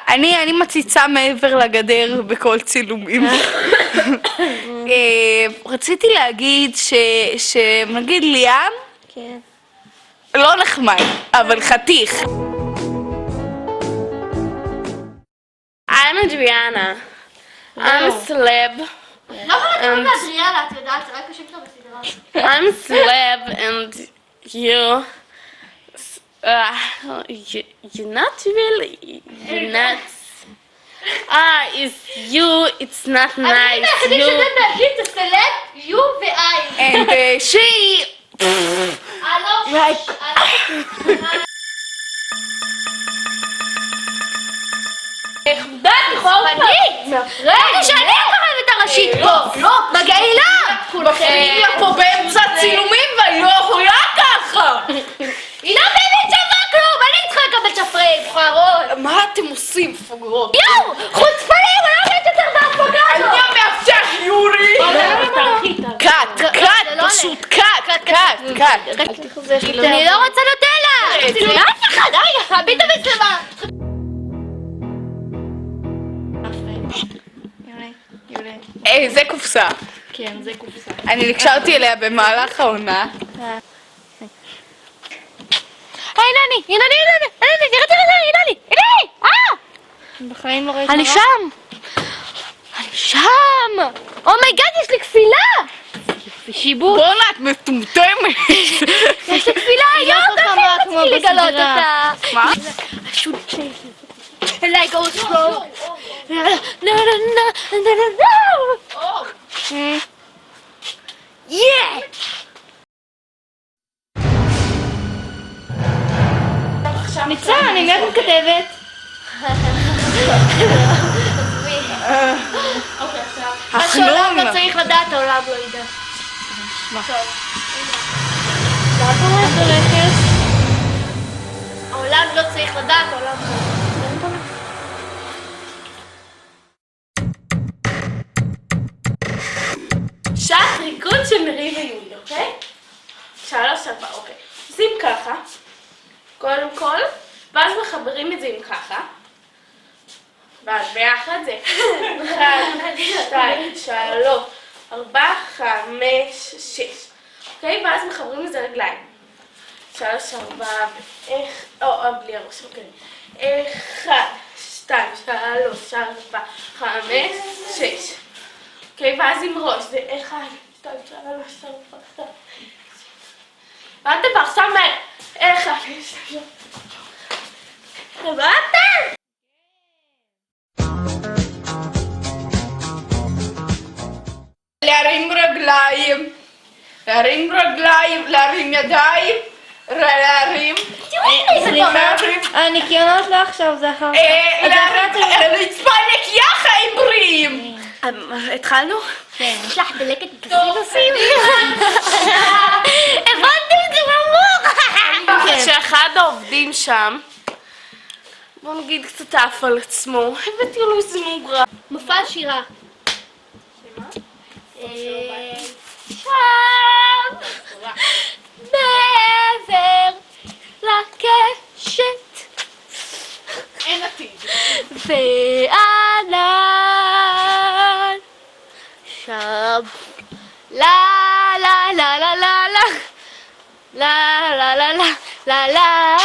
אני מציצה מעבר לגדר בכל צילומים. רציתי להגיד שנגיד ליאם, כן. לא נחמד, אבל חתיך. I'm Adriana. I'm a celeb. לא קוראים לה אדריאלה, את יודעת, זה רק השם שלה בסדרה. I'm a celeb and you're not really, you're not. It's you, it's not nice. אני יודעת להגיד את הסלב, יו ואיי. And she... רגע שאני הכוכבת הראשית פה! מגעילה! מכינים לה פה באמצע צילומים והיא לא יכולה ככה! היא לא באמת שווה כלום! אני צריכה לקבל שפרי, בחרות! מה אתם עושים, פוגרות? יואו! חוצפנים! אני לא יודעת יותר בהפוגה הזאת! אני המאבטח יורי! קאט, פשוט קאט! אני לא רוצה נוטלה! אף אחד! רגע! הביט המצלמה! זה קופסה. כן, זה קופסה. אני נקשרתי אליה במהלך העונה. הנה אני! תראה! בחיים לא ראיתי אני שם! אני שם! אומייגאד, יש לי כפילה! שיבוט. בואנה, את מטומטמת. יש לי כפילה היום! רציתי לגלות אותה. מה? Like a slow. No. Yeah. ניצן, אני מיד מתכתבת. מה שהעולם לא צריך לדעת, העולם לא ידע. העולם לא צריך לדעת, העולם לא ידע. שעת ריקוד של מרי ויולי, אוקיי? 3, 4, אוקיי. עושים ככה, קודם כל, ואז מחברים את זה עם ככה. ואז ביחד זה 1, 2, 3, 4, 5, 6. אוקיי? ואז מחברים את זה רגליים. 3, 4, בלי הראש, אוקיי. 1, 2, 3, 4, 5, 6. אוקיי, ואז עם ראש, זה 1, 2, 3, 4, 5. הבנתם? ועכשיו מהר. 1, 2, 3. הבנתם? להרים רגליים, להרים ידיים, להרים. הניקיונות לא עכשיו, זה אחר כך. לרצפה נקייה חיים בריאים. התחלנו? כן. יש לך דלקת בסינוסים? הבנתי את זה במוח! שאחד העובדים שם, בוא נגיד קצת עף על עצמו, הבאתי לו איזה מוגרה. מופע שירה. שם מעבר לקשת אין עתיד. וענן שם לה לה לה לה לה לה לה לה לה לה לה